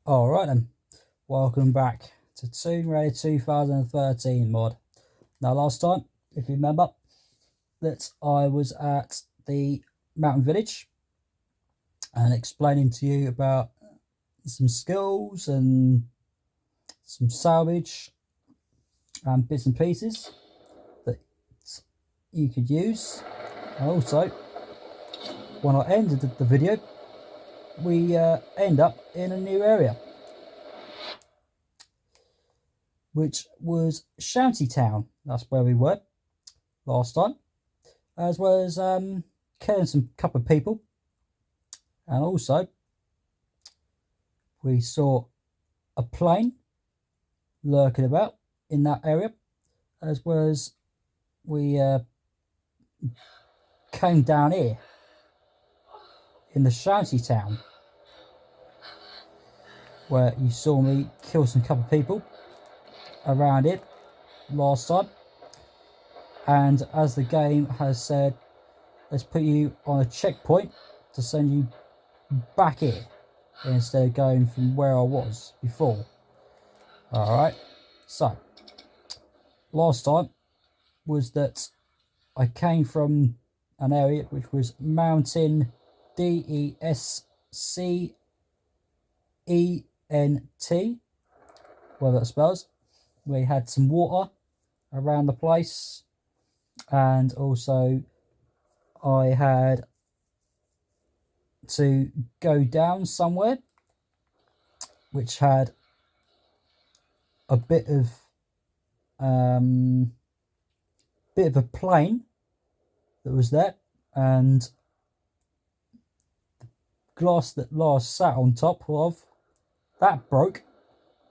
Alright then, welcome back to Tomb Raider 2013 mod. Now last time, if you remember, that I was at the mountain village and explaining to you about some skills and some salvage and bits and pieces that you could use. And also, when I ended the video, we end up in a new area, which was Shantytown. That's where we were last time, as well as killing some couple of people, and also we saw a plane lurking about in that area, as well as we came down here in the Shantytown, where you saw me kill some couple of people around it last time. And as the game has said, let's put you on a checkpoint to send you back here instead of going from where I was before. Alright, so last time was that I came from an area which was Mountain Descent, well that spells. We had some water around the place, and also I had to go down somewhere which had a bit of a plane that was there, and the glass that Lara sat on top of that broke,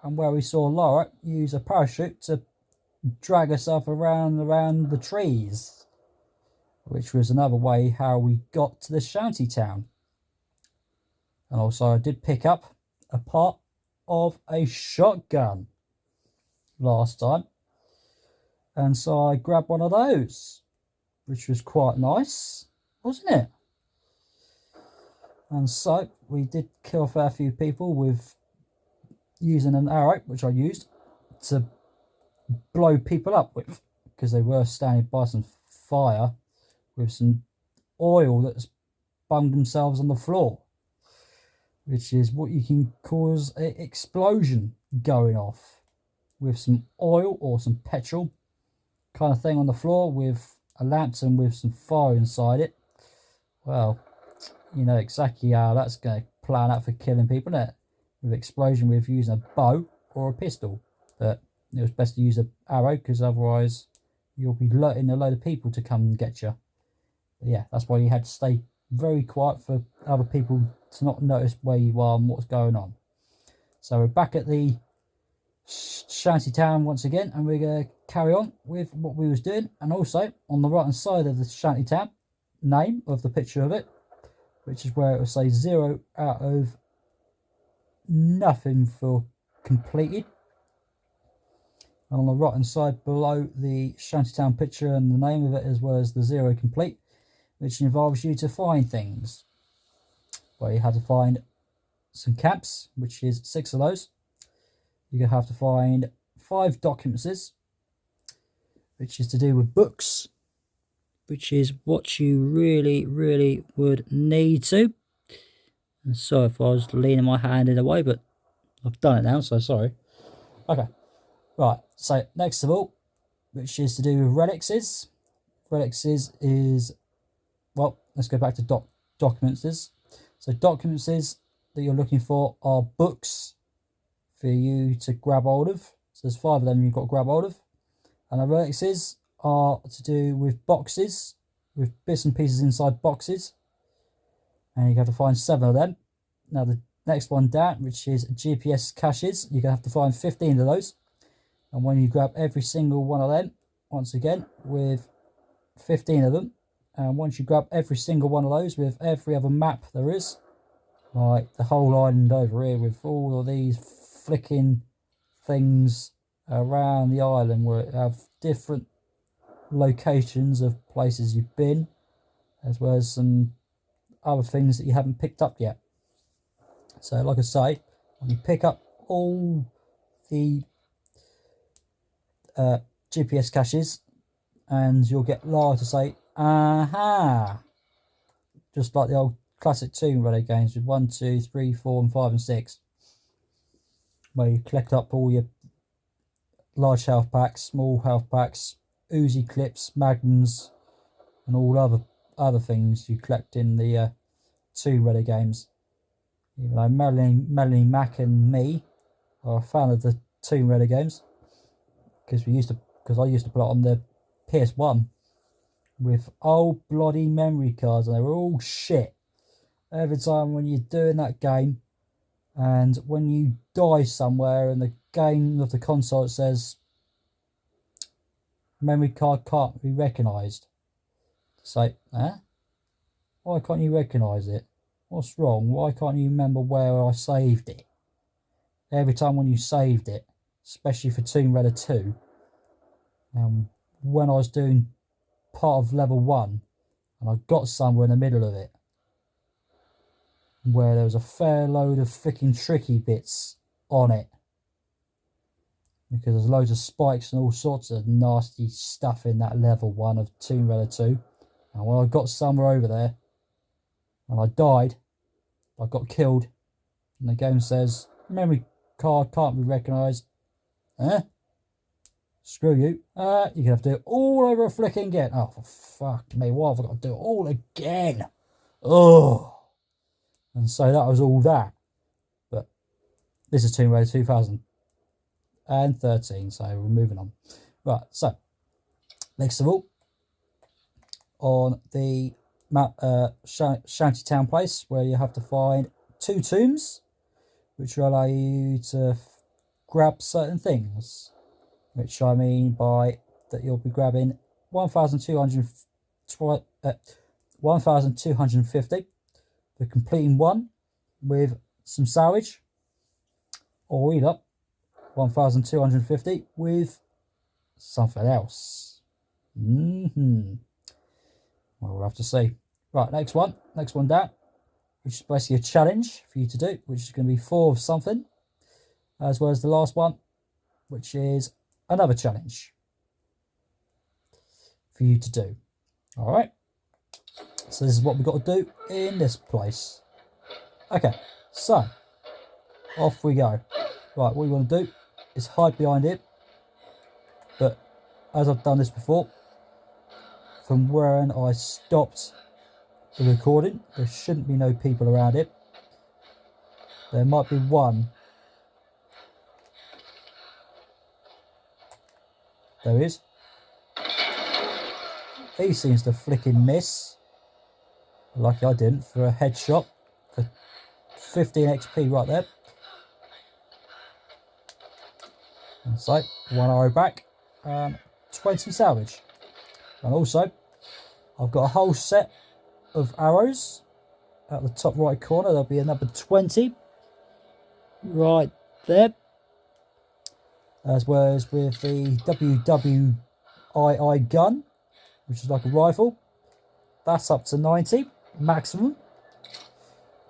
and where we saw Lara use a parachute to drag herself around the trees, which was another way how we got to the Shantytown. And also I did pick up a part of a shotgun last time, and so I grabbed one of those, which was quite nice, wasn't it? And so we did kill a fair few people with using an arrow, which I used to blow people up with, because they were standing by some fire with some oil that's bunged themselves on the floor, which is what you can cause an explosion going off with some oil or some petrol kind of thing on the floor with a lantern with some fire inside it. Well, you know exactly how that's going to plan out for killing people, isn't it? With explosion with using a bow or a pistol. But it was best to use an arrow, because otherwise you'll be letting a load of people to come and get you. But yeah, that's why you had to stay very quiet for other people to not notice where you are and what's going on. So we're back at the Shantytown once again, and we're going to carry on with what we was doing. And also on the right hand side of the Shantytown, name of the picture of it, which is where it will say 0 out of nothing for completed. And on the right hand side below the Shantytown picture and the name of it, as well as the 0 complete, which involves you to find things, where you have to find some camps, which is 6 of those. You're going to have to find 5 documents, which is to do with books, which is what you really would need to. And sorry if I was leaning my hand in the way, but I've done it now, so sorry. Okay, right, so next of all, which is to do with relics. Relics is, well, let's go back to documents. So documents that you're looking for are books for you to grab hold of. So there's 5 of them you've got to grab hold of. And the relics are to do with boxes, with bits and pieces inside boxes. And you have to find 7 of them. Now the next one down, which is GPS caches, you're going to have to find 15 of those. And when you grab every single one of them, once again, with 15 of them, and once you grab every single one of those with every other map there is, like the whole island over here with all of these flicking things around the island, where it have different locations of places you've been, as well as some other things that you haven't picked up yet. So like I say, And you pick up all the GPS caches, and you'll get Lara to say, aha! Just like the old classic Tomb Raider games with 1, 2, 3, 4, and 5 and 6. Where you collect up all your large health packs, small health packs, Uzi clips, magnums, and all other things you collect in the Tomb Raider games. Even though Melanie Mac and me are a fan of the Tomb Raider games, because I used to play it on the PS1 with old bloody memory cards, and they were all shit. Every time when you're doing that game, and when you die somewhere, and the game of the console says memory card can't be recognised. Say, huh? Why can't you recognise it? What's wrong? Why can't you remember where I saved it? Every time when you saved it, especially for Tomb Raider 2, when I was doing part of level 1, and I got somewhere in the middle of it, where there was a fair load of freaking tricky bits on it, because there's loads of spikes and all sorts of nasty stuff in that level 1 of Tomb Raider 2. And when I got somewhere over there and I died, I got killed, and the game says memory card can't be recognised. Huh? Screw you. You're going to have to do it all over a flicking again. Oh, for fuck me, why have I got to do it all again? Oh. And so that was all that. But this is Tomb Raider 2013, so we're moving on. Right, so next of all, on the map, Shantytown Place, where you have to find 2 tombs, which will allow you to grab certain things. Which I mean by that you'll be grabbing 1,250 for completing one with some salvage, or either 1,250 with something else. Well, we'll have to see. Right, next one down, which is basically a challenge for you to do, which is going to be 4 of something, as well as the last one, which is another challenge for you to do. All right, so this is what we've got to do in this place. Okay, so off we go. Right, what you want to do is hide behind it, but as I've done this before, from when I stopped the recording, there shouldn't be no people around it. There might be one. There is. He seems to flicking miss. Lucky I didn't, for a headshot for 15 XP right there. And so, 1 arrow back and 20 salvage. And also, I've got a whole set of arrows at the top right corner. There'll be a number 20 right there. As well as with the WWII gun, which is like a rifle. That's up to 90 maximum.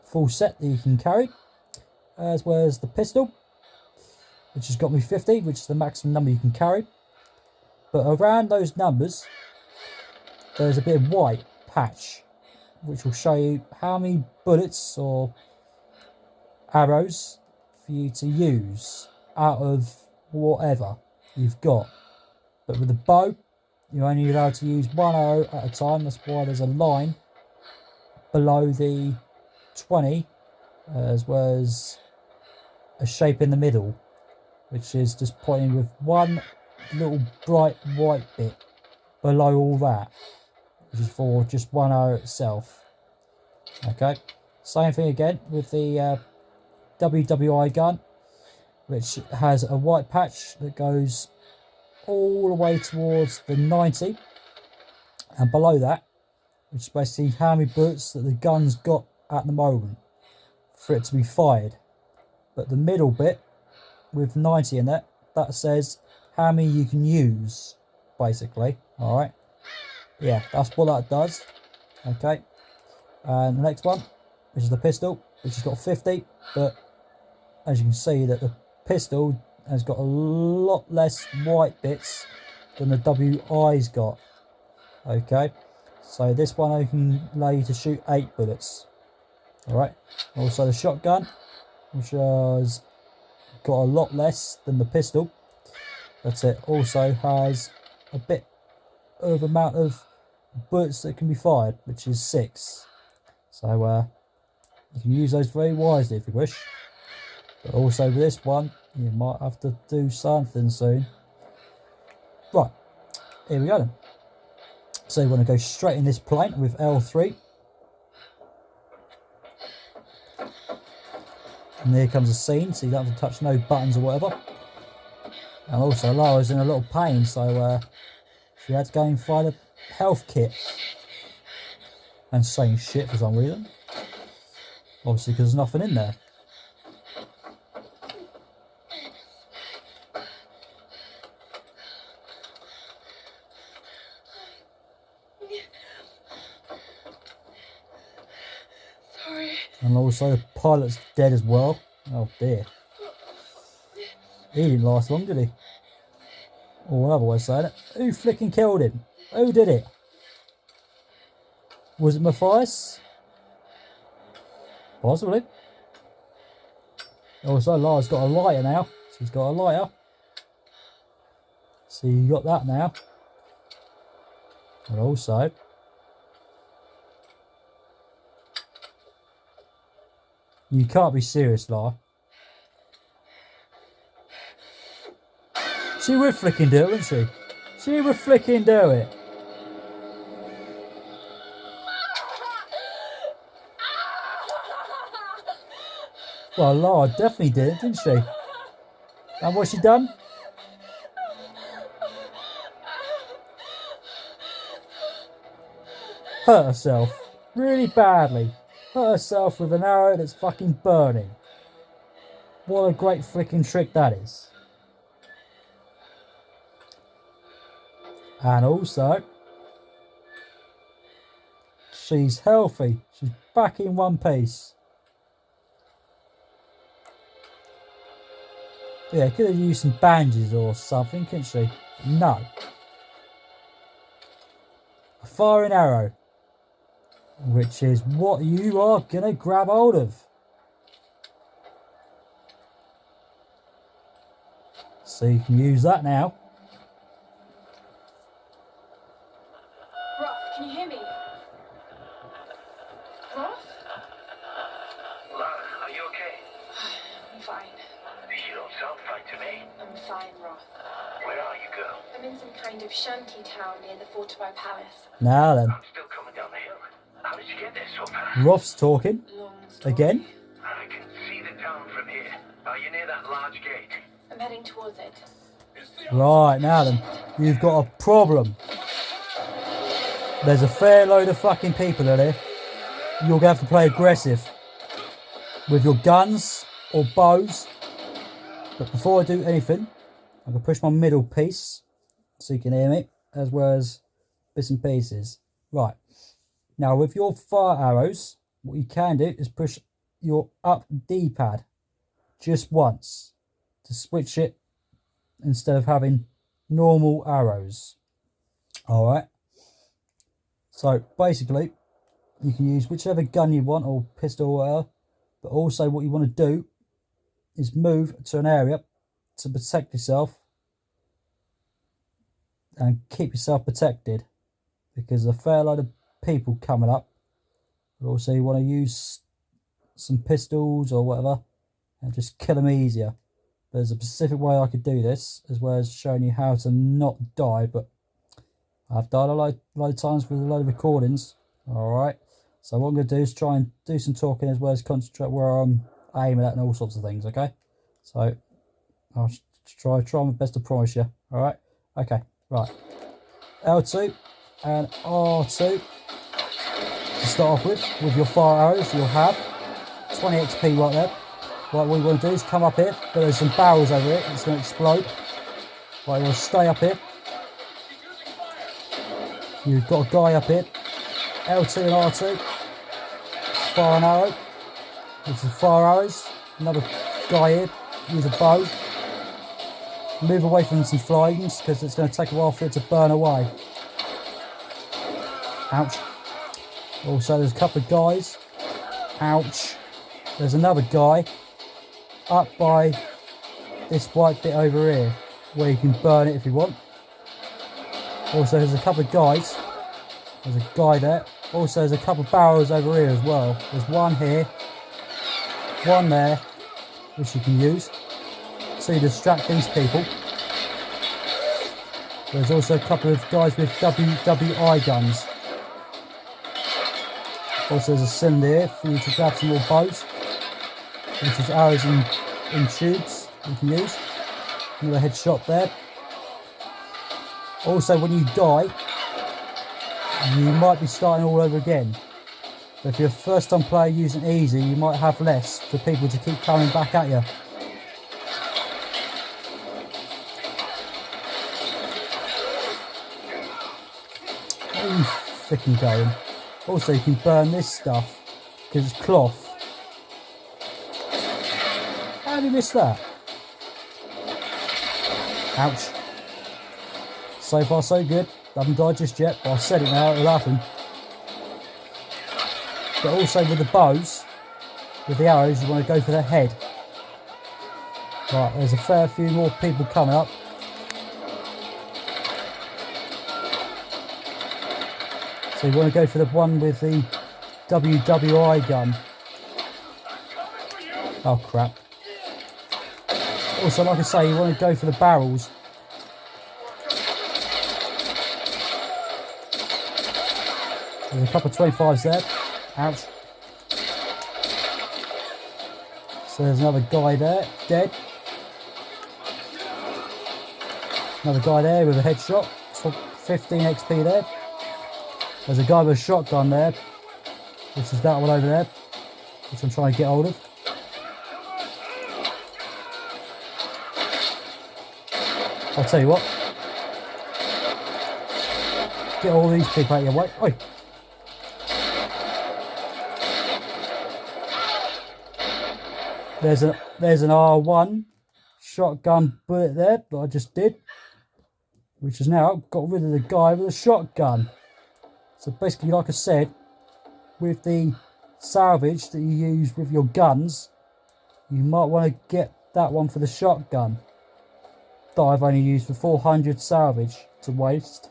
Full set that you can carry. As well as the pistol, which has got me 50, which is the maximum number you can carry. But around those numbers, there's a bit of white patch, which will show you how many bullets or arrows for you to use out of whatever you've got. But with the bow, you're only allowed to use 1 arrow at a time. That's why there's a line below the 20, as well as a shape in the middle, which is just pointing with one little bright white bit below all that, which is for just 1 arrow itself. Okay, same thing again with the WWI gun, which has a white patch that goes all the way towards the 90, and below that, which is basically how many bullets that the gun's got at the moment for it to be fired. But the middle bit with 90 in it, that says how many you can use, basically. All right, yeah, that's what that does. Okay, and the next one, which is the pistol, which has got 50, but as you can see, that the pistol has got a lot less white bits than the WI's got. Okay, so this one I can allow you to shoot 8 bullets. Alright, also the shotgun, which has got a lot less than the pistol, but it also has a bit of amount of bullets that can be fired, which is 6. So you can use those very wisely if you wish. But also with this one, you might have to do something soon. Right, here we go then. So you want to go straight in this plane with L3. And here comes the scene, so you don't have to touch no buttons or whatever. And also Lara's in a little pain, so she had to go and find a health kit. And saying shit for some reason. Obviously because there's nothing in there. Sorry. And also the pilot's dead as well. Oh dear. He didn't last long, did he? Or another way of saying it. Who flicking killed him? Who did it? Was it Matthias? Possibly. Also, Lara's got a lighter now. She's got a lighter. So you got that now. And also, you can't be serious, Lara. She would flicking do it, wouldn't she? She would flicking do it. Well, Lara definitely did it, didn't she? And what's she done? Hurt herself. Really badly. Hurt herself with an arrow that's fucking burning. What a great flicking trick that is. And also, she's healthy. She's back in one piece. Yeah, could have used some bandages or something, couldn't she? No. A firing arrow. Which is what you are going to grab hold of. So you can use that now. Roth, can you hear me? Roth? Lara, are you okay? I'm fine. You don't sound fine to me. I'm fine, Roth. Where are you, girl? I'm in some kind of shanty town near the Fortify Palace. Now then, I'm still coming down the hill. How did you get there so fast? Roth's talking. Long story. Again. I can see the town from here. Are you near that large gate? I'm heading towards it. Right, now then, you've got a problem. There's a fair load of fucking people in here. You're going to have to play aggressive. With your guns or bows. But before I do anything, I'm going to push my middle piece. So you can hear me. As well as bits and pieces. Right. Now with your fire arrows, what you can do is push your up D-pad just once to switch it instead of having normal arrows. Alright. So basically, you can use whichever gun you want or pistol or whatever, but also what you want to do is move to an area to protect yourself and keep yourself protected, because a fair load of people coming up. But also you want to use some pistols or whatever and just kill them easier. There's a specific way I could do this, as well as showing you how to not die, but I've died a lot of times with a lot of recordings. Alright, so what I'm going to do is try and do some talking as well as concentrate where I'm aiming at and all sorts of things, okay? So I'll try my best to promise you. Alright, okay, right. L2 and R2 to start off with your fire arrows. You'll have 20 XP right there. Right, what you want to do is come up here, but there's some barrels over here, it's going to explode. Right, you want to stay up here. You've got a guy up here, L2 and R2, fire an arrow, which is fire arrows, another guy here, use a bow. Move away from some flames because it's going to take a while for it to burn away. Ouch. Also, there's a couple of guys. Ouch. There's another guy up by this white bit over here where you can burn it if you want. Also, there's a couple of guys. There's a guy there. Also, there's a couple of barrels over here as well. There's one here, one there, which you can use to distract these people. There's also a couple of guys with WWI guns. Also, there's a cylinder here for you to grab some more bows, which is arrows in tubes you can use. Another headshot there. Also, when you die, you might be starting all over again. But if you're a first time player using easy, you might have less for people to keep coming back at you. Where are you freaking going? Also, you can burn this stuff because it's cloth. How did you miss that? Ouch. So far so good. I haven't died just yet, but I've said it now, it'll happen. But also with the bows, with the arrows, you want to go for the head. Right, there's a fair few more people coming up. So you want to go for the one with the WWI gun. Oh crap. Also, like I say, you want to go for the barrels. There's a couple of 25s there. Ouch. So there's another guy there, dead. Another guy there with a headshot. 15 XP there. There's a guy with a shotgun there, which is that one over there, which I'm trying to get hold of. I'll tell you what. Get all these people out of your way. Oi. There's an R1 shotgun bullet there that I just did, which has now got rid of the guy with a shotgun. So basically, like I said, with the salvage that you use with your guns, you might want to get that one for the shotgun that I've only used for 400 salvage to waste.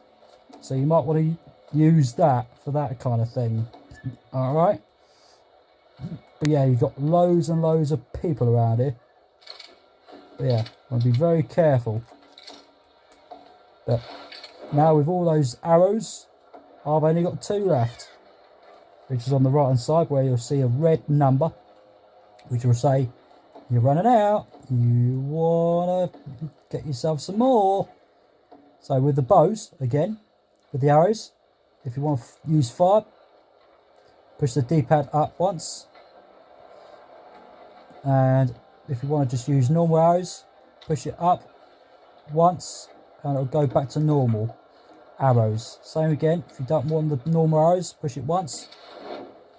So you might want to use that for that kind of thing. Alright? But yeah, you've got loads and loads of people around here. But yeah, I'll be very careful. But now with all those arrows, I've only got 2 left. Which is on the right hand side where you'll see a red number. Which will say, you're running out. You want to get yourself some more. So with the bows, again, with the arrows, if you want to use fire, push the D-pad up once. And if you want to just use normal arrows, push it up once and it'll go back to normal arrows. Same again, if you don't want the normal arrows, push it once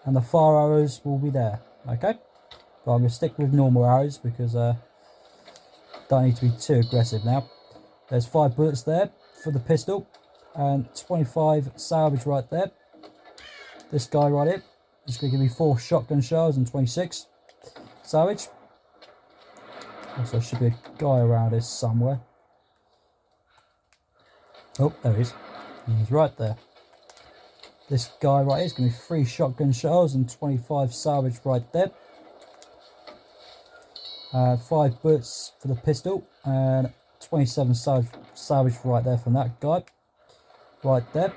and the fire arrows will be there. Okay, but I'm going to stick with normal arrows because don't need to be too aggressive now. There's 5 bullets there for the pistol and 25 salvage right there. This guy right here is going to give me 4 shotgun shells and 26 salvage. Also, should be a guy around here somewhere. Oh, there he is. He's right there. This guy right here is going to be 3 shotgun shells and 25 salvage right there. 5 bullets for the pistol and 27 salvage right there from that guy. Right there.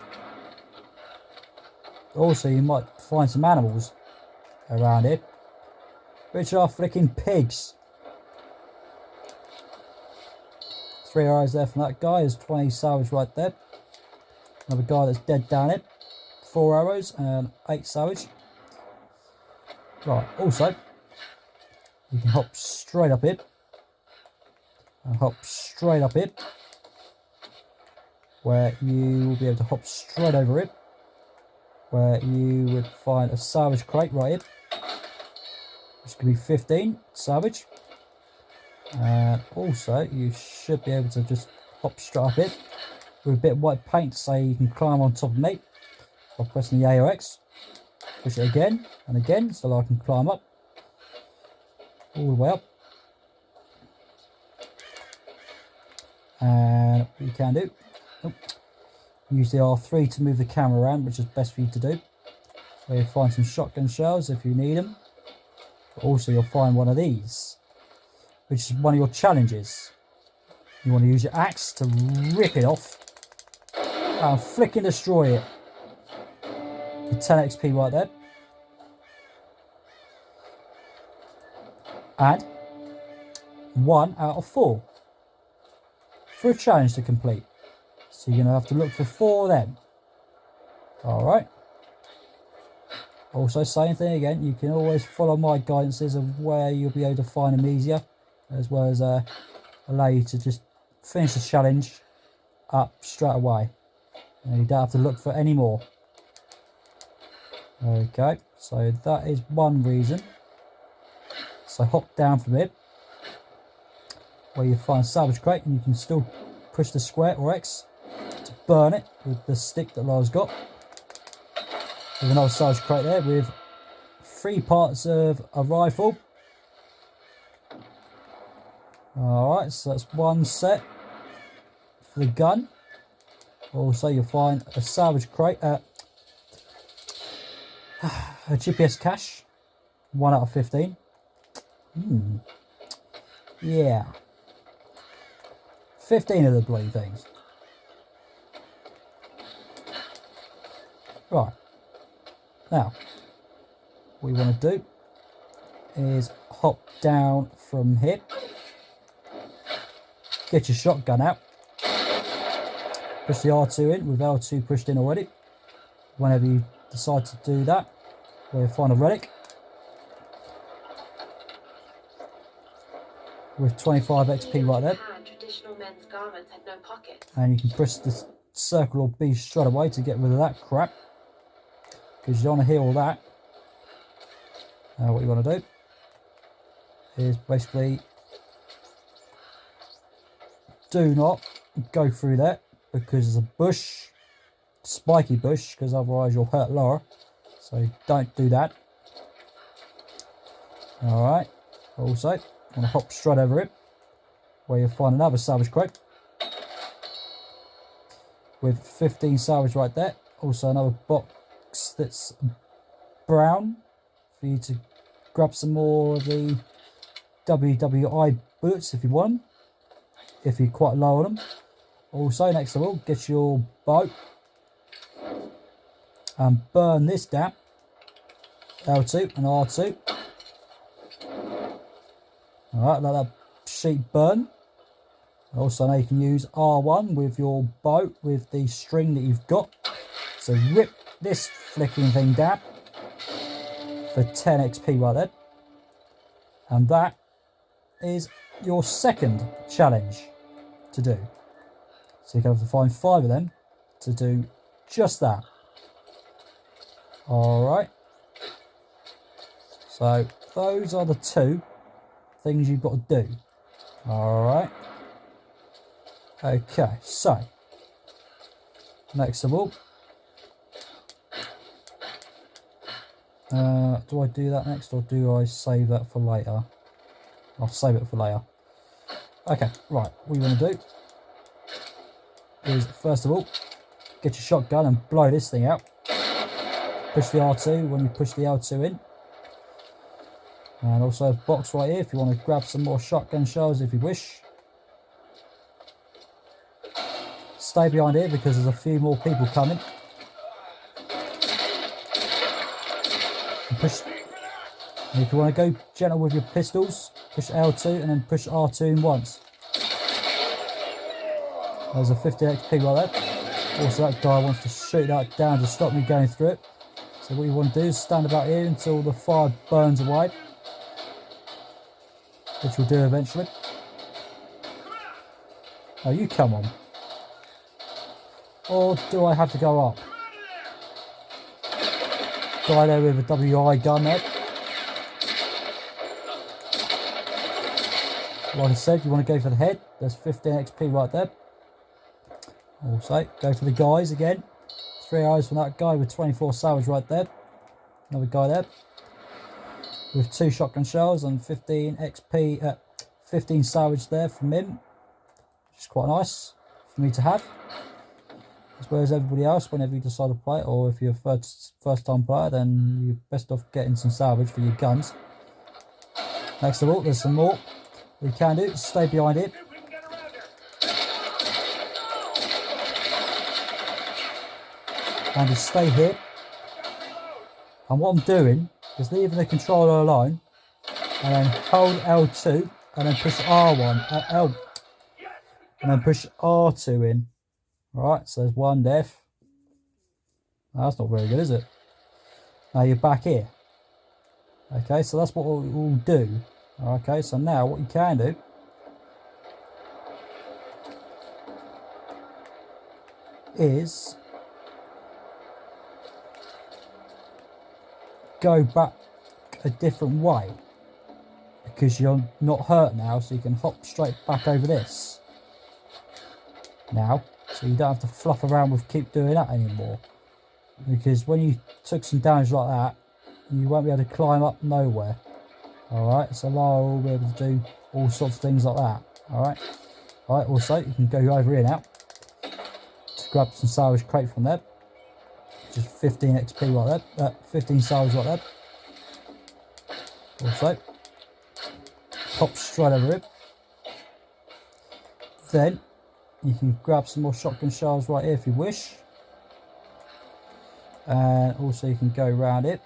Also, you might find some animals around here, which are freaking pigs. 3 arrows there from that guy. There's 20 salvage right there. Another guy that's dead down here. 4 arrows and 8 salvage. Right, also, you can hop straight up here. And hop straight up here. Where you will be able to hop straight over it. Where you would find a salvage crate right here. Which could be 15 salvage. And also, you should be able to just hop straight up it with a bit of white paint, so you can climb on top of me by pressing the A or X. Push it again and again, so I can climb up all the way up. And what you can do, use the R3 to move the camera around, which is best for you to do. So you'll find some shotgun shells if you need them. But also you'll find one of these, which is one of your challenges. You want to use your axe to rip it off and flick and destroy it. The 10 XP right there. And 1 out of 4 for a challenge to complete. So you're going to have to look for 4 of them. Alright. Also, same thing again, you can always follow my guidances of where you'll be able to find them easier, as well as allow you to just finish the challenge up straight away. And you don't have to look for any more. Okay, so that is one reason. So hop down from it, where you find salvage crate, and you can still push the square or X to burn it with the stick that Lara's got. There's another salvage crate there with 3 parts of a rifle. Alright, so that's one set for the gun. Also, you'll find a salvage crate, a GPS cache, 1 out of 15. Yeah. 15 of the bloody things. Right. Now, what we want to do is hop down from here. Get your shotgun out. Push the R2 in with L2 pushed in already. Whenever you decide to do that, we'll find a relic with 25 XP right there. Traditional men's garments had no pockets. And you can press the circle or B straight away to get rid of that crap, because you don't want to hear all that. Now what you want to do is basically do not go through that, because there's a bush, spiky bush, because otherwise you'll hurt Lara. So don't do that. Alright, also I'm going to hop straight over it, where you'll find another salvage crate with 15 salvage right there. Also another box that's brown for you to grab some more of the WWI bullets if you want them, if you're quite low on them. Also, next of all, get your bow and burn this down. L2 and R2. Alright, let that sheet burn. Also, now you can use R1 with your bow with the string that you've got. So rip this flicking thing down for 10 XP right there. And that is your second challenge to do. So you're going to have to find 5 of them to do just that. Alright. So those are the 2 things you've got to do. Alright. Okay, so next of all, do I do that next, or do I save that for later? I'll save it for later. Okay, right, what you want to do is, first of all, get your shotgun and blow this thing out. Push the R2 when you push the L2 in. And also a box right here if you want to grab some more shotgun shells if you wish. Stay behind here because there's a few more people coming. And push. And if you want to go gentle with your pistols, push L2 and then push R2 in once. There's a 50 XP right there. Also, that guy wants to shoot that down to stop me going through it. So what you want to do is stand about here until the fire burns away, which we'll do eventually. Oh, you come on. Or do I have to go up? Guy there with a WI gun there. Like I said, you want to go for the head. There's 15 XP right there. Also, go for the guys again. 3 eyes from that guy with 24 salvage right there. Another guy there with 2 shotgun shells and 15 XP, 15 salvage there from him, which is quite nice for me to have. As well as everybody else, whenever you decide to play it, or if you're a first time player, then you're best off getting some salvage for your guns. Next of all, there's some more you can do. Stay behind it. And just stay here. And what I'm doing is leaving the controller alone, and then hold L2 and then push R1 and then push R2 in. Alright, so there's 1 death. That's not very good, is it? Now you're back here. Okay, so that's what we'll do. Okay, so now what you can do is go back a different way, because you're not hurt now, so you can hop straight back over this now, so you don't have to fluff around with keep doing that anymore, because when you took some damage like that, you won't be able to climb up nowhere. Alright, so Lara will be able to do all sorts of things like that. Alright, also you can go over here now to grab some salvage crate from there. Just 15 XP like that, 15 salvage like that. Also, hop straight over it. Then you can grab some more shotgun shells right here if you wish. And also you can go around it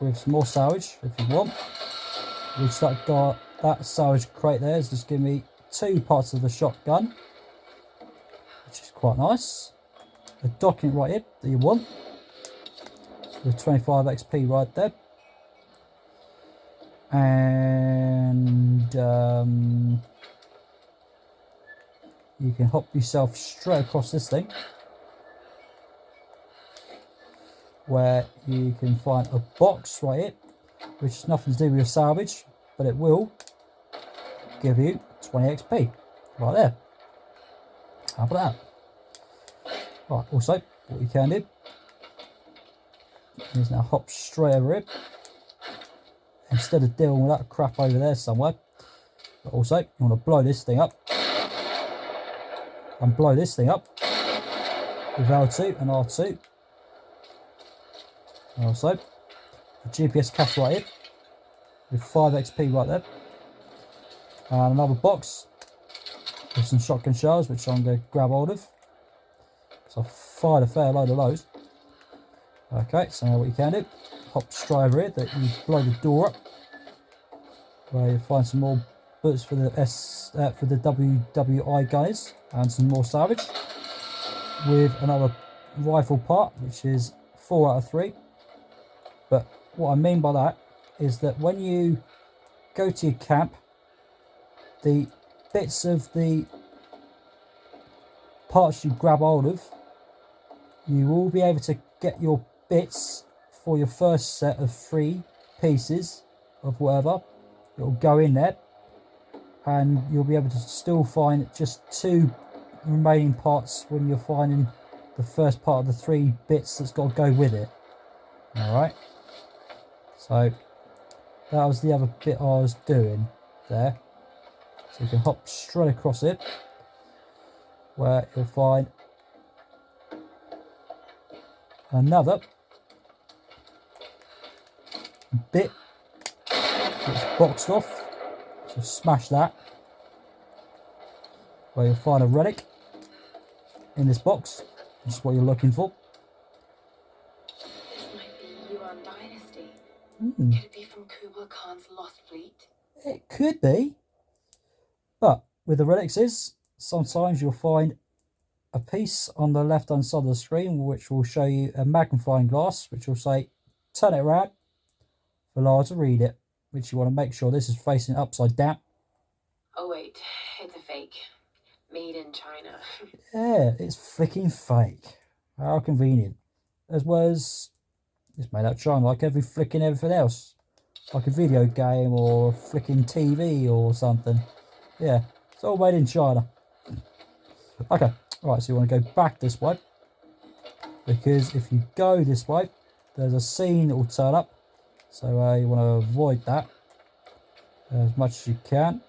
with some more salvage if you want. Which that salvage crate there has just given me 2 parts of the shotgun, which is quite nice. A document right here that you want with 25 XP right there. And you can hop yourself straight across this thing, where you can find a box right here, which has nothing to do with your salvage, but it will give you 20 XP right there. How about that? Right, also, what you can do is now hop straight over it, instead of dealing with that crap over there somewhere. But also, you want to blow this thing up, and blow this thing up with L2 and R2. And also, a GPS cache right here with 5 XP right there, and another box with some shotgun shells, which I'm going to grab hold of. So I fired a fair load of those. Okay, so now what you can do, hop straight over here, that you blow the door up, where you find some more bullets for the WWI guys, and some more salvage, with another rifle part, which is 4 out of 3. But what I mean by that is that when you go to your camp, the bits of the parts you grab hold of, you will be able to get your bits for your first set of 3 pieces of whatever. It will go in there, and you'll be able to still find just 2 remaining parts when you're finding the first part of the 3 bits that's got to go with it. Alright, so that was the other bit I was doing there. So you can hop straight across it, where you'll find another bit that's boxed off, so smash that, where you'll find a relic in this box, which is what you're looking for. This might be Yuan Dynasty. Hmm. Could it be from Kublai Khan's lost fleet? It could be, but with the relics is, sometimes you'll find a piece on the left hand side of the screen which will show you a magnifying glass, which will say turn it around for Lara to read it, which you want to make sure this is facing upside down. Oh wait, it's a fake. Made in China. Yeah, it's freaking fake. How convenient. As well as it's made out of China, like everything else. Like a video game or a flicking TV or something. Yeah, it's all made in China. Okay, right, so you want to go back this way. Because if you go this way, there's a scene that will turn up. So you want to avoid that as much as you can.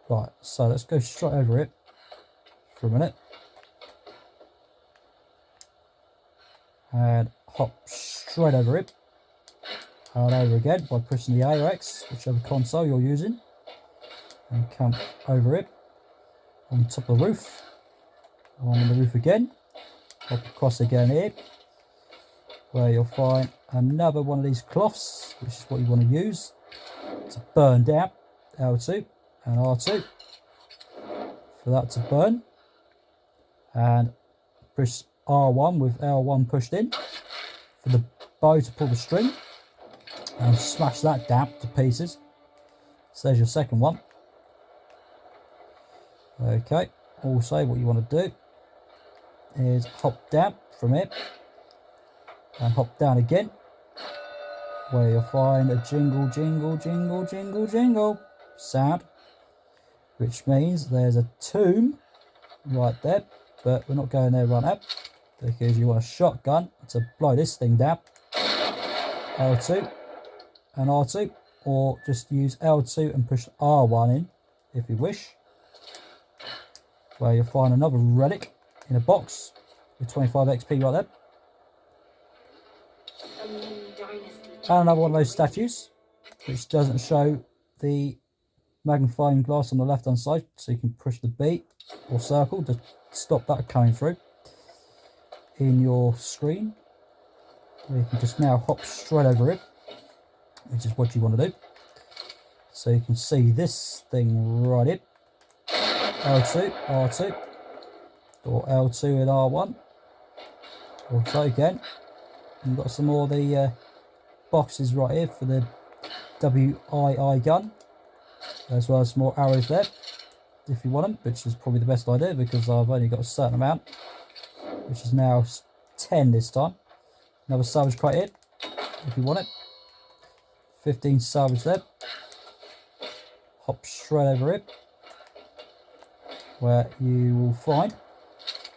Right, so let's go straight over it for a minute. And hop straight over it. And over again by pressing the A or X, whichever console you're using. And come over it. On top of the roof. On the roof again. Hop across again here. Where you'll find another one of these cloths, which is what you want to use to burn down. L2 and R2 for that to burn, and push R1 with L1 pushed in for the bow to pull the string and smash that down to pieces. So there's your second one. Okay, also what you want to do is hop down from it and hop down again, where you'll find a jingle, jingle, jingle, jingle, jingle sound, which means there's a tomb right there, but we're not going there right now because you want a shotgun to blow this thing down. L2 and R2, or just use L2 and push R1 in if you wish, where you'll find another relic in a box with 25 XP right there. And another one of those statues, which doesn't show the magnifying glass on the left hand side, so you can push the B or circle to stop that coming through in your screen. You can just now hop straight over it, which is what you want to do. So you can see this thing right here. L2, R2, or L2 and R1. Also again, you've got some more of the boxes right here for the WII gun, as well as some more arrows there if you want them, which is probably the best idea because I've only got a certain amount, which is now 10 this time. Another salvage crate here if you want it. 15 salvage there. Hop straight over it, where you will find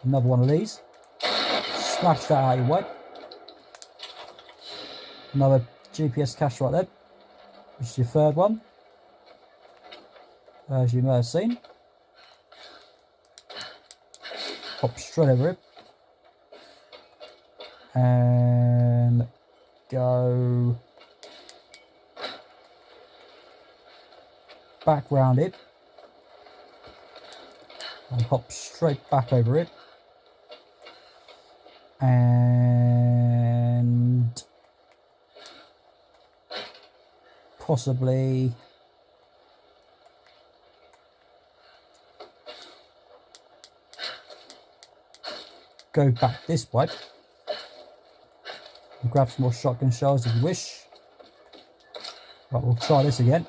another one of these. Smash that out of your way. Another GPS cache right there, which is your third one, as you may have seen. Hop straight over it and go back round it and hop straight back over it and possibly go back this way and grab some more shotgun shells if you wish. Right, we'll try this again.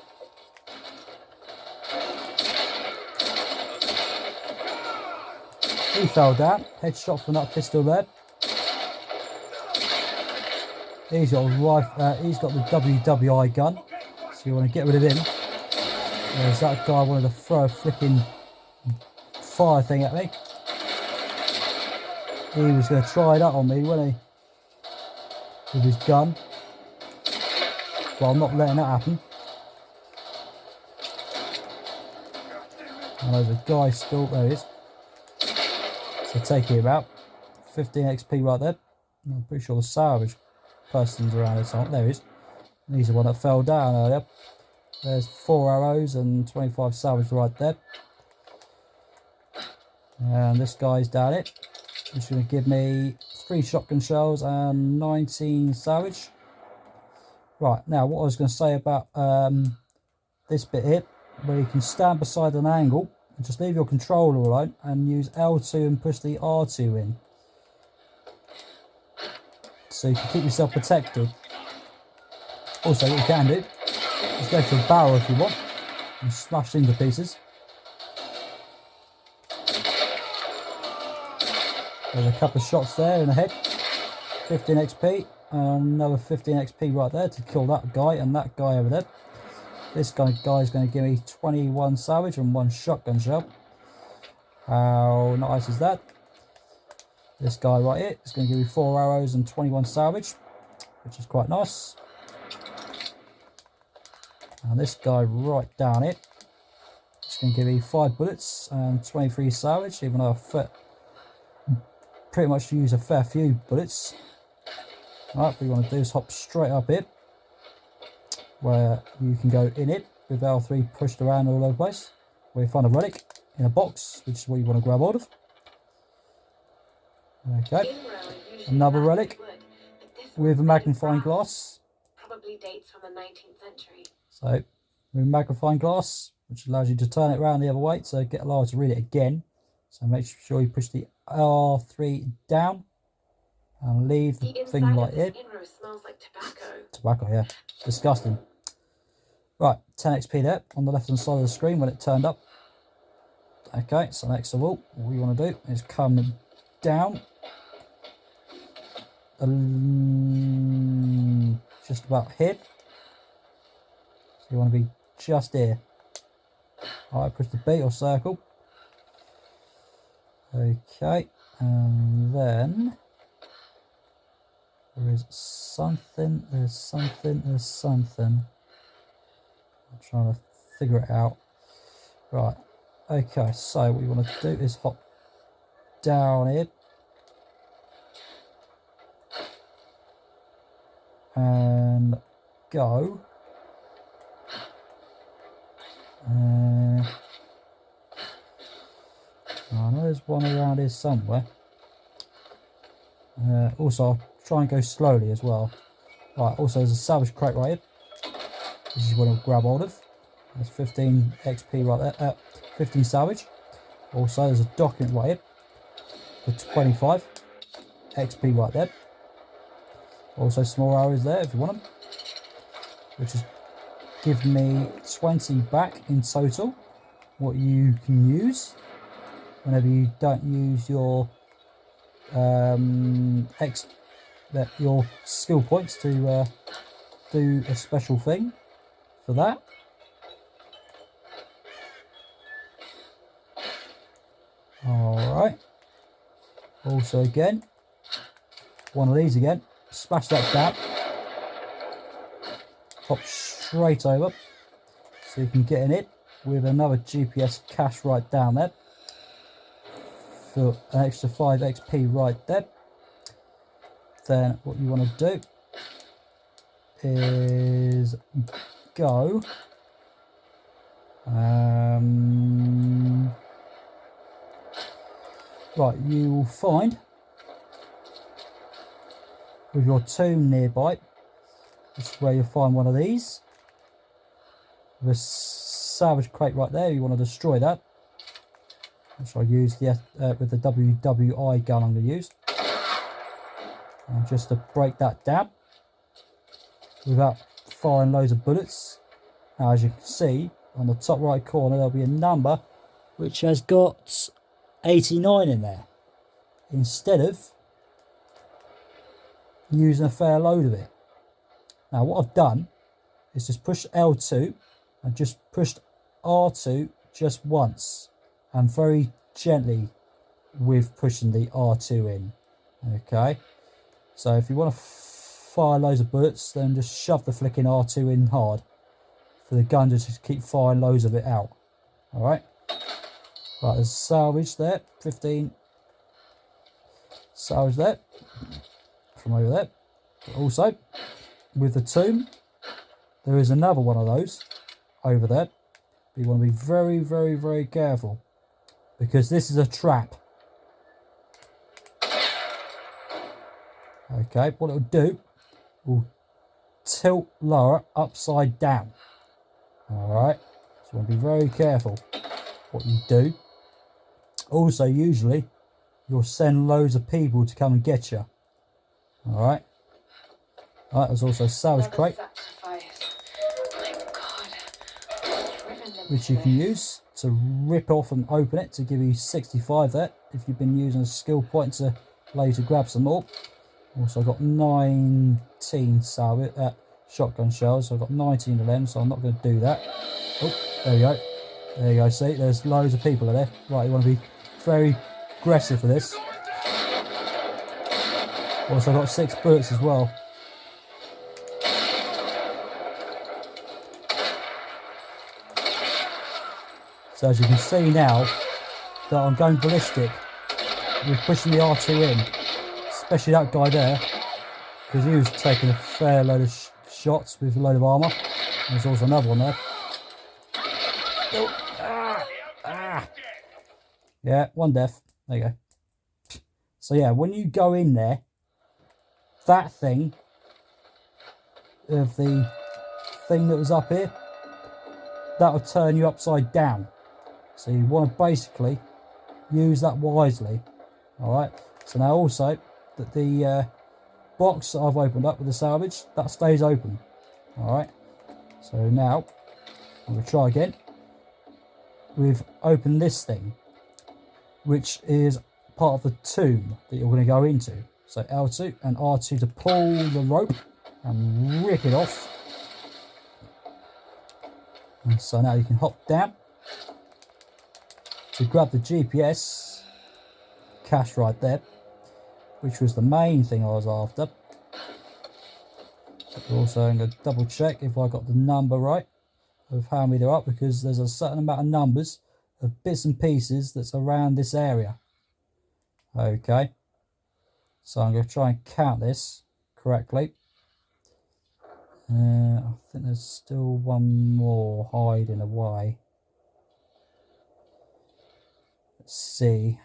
He fell down, headshot from that pistol there. He's got a rifle, he's got the WWI gun, so you want to get rid of him. There's that guy wanted to throw a freaking fire thing at me. He was going to try that on me, wasn't he? With his gun. Well, I'm not letting that happen. And there's a guy still, there he is. So take him out. 15 XP right there. I'm pretty sure the salvage person's around this time. There he is. He's the one that fell down earlier. There's 4 arrows and 25 salvage right there. And this guy's down it. He's going to give me 3 shotgun shells and 19 salvage. Right, now what I was going to say about this bit here, where you can stand beside an angle and just leave your controller alone and use L2 and push the R2 in. So you can keep yourself protected. Also, what you can do is go for a barrel if you want and smash into pieces. There's a couple of shots there in the head. 15 XP. And another 15 XP right there to kill that guy and that guy over there. This guy's going to give me 21 salvage and 1 shotgun shell. How nice is that? This guy right here is going to give me 4 arrows and 21 salvage, which is quite nice. And this guy right down it is going to give me 5 bullets and 23 salvage, even though I pretty much use a fair few bullets. Right, what we want to do is hop straight up here, where you can go in it with L3 pushed around all over the place, where you find a relic in a box, which is what you want to grab hold of. Okay, another relic with a magnifying glass. Probably dates from the 19th century. So, with a magnifying glass, which allows you to turn it around the other way, so get Lara to read it again. So make sure you push the R3 down and leave the thing like it. Smells like tobacco. Tobacco, yeah. Disgusting. Right, 10 XP there on the left hand side of the screen when it turned up. Okay, so next of all, what we want to do is come down. Just about here. So you want to be just here. Alright, push the B or circle. Okay, and then there is something, there's something. I'm trying to figure it out. Right, okay, so what we want to do is hop down here. And go. I know there's one around here somewhere. Also, I'll try and go slowly as well. Right, also there's a salvage crate right here, which is what I'll grab hold of. There's 15 XP right there, 15 salvage. Also, there's a document right here for 25 XP right there. Also, small arrows there if you want them, which is give me 20 back in total. What you can use whenever you don't use your your skill points to do a special thing for that. Alright. Also again, one of these again. Smash that down. Pop straight over. So you can get in it with another GPS cache right down there. For an extra 5 XP right there. Then what you want to do is go right, you will find with your tomb nearby, this is where you'll find one of these with a salvage crate right there. You want to destroy that, which I use with the WWI gun I'm going to use. And just to break that down without firing loads of bullets. Now, as you can see on the top right corner, there'll be a number which has got 89 in there, instead of using a fair load of it. Now, what I've done is just push L2 and just pushed R2 just once, and very gently with pushing the R2 in. Okay. So if you want to fire loads of bullets, then just shove the flicking R2 in hard for the gun to just keep firing loads of it out. Alright. Right, there's salvage there, 15 salvage there from over there. But also, with the tomb, there is another one of those over there. But you want to be very, very, very careful, because this is a trap. Okay, what it'll do will tilt Lara upside down. Alright, so you want to be very careful what you do. Also, usually, you'll send loads of people to come and get you. Alright. Alright, there's also a salvage crate, which you can use to rip off and open it to give you 65 there. if you've been using a skill point to allow you to grab some more. Also, I've got 19 shotgun shells, so I've got 19 of them, so I'm not going to do that. Oh, there we go. There you go, see, there's loads of people there. Right, you want to be very aggressive for this. Also, I've got 6 bullets as well. So as you can see now, that I'm going ballistic with pushing the R2 in. Especially that guy there, because he was taking a fair load of shots with a load of armour. There's also another one there. Oh, Yeah, one death. There you go. So yeah, when you go in there, that thing of the thing that was up here, that will turn you upside down. So you want to basically use that wisely. Alright, so now also that the box that I've opened up with the salvage, that stays open. Alright, so now I'm going to try again. We've opened this thing, which is part of the tomb that you're going to go into. So L2 and R2 to pull the rope and rip it off. And so now you can hop down to grab the GPS cache right there, which was the main thing I was after. Also, I'm going to double check if I got the number right of how many there are, because there's a certain amount of numbers of bits and pieces that's around this area. Okay, so I'm going to try and count this correctly. I think there's still one more hiding away. Let's see.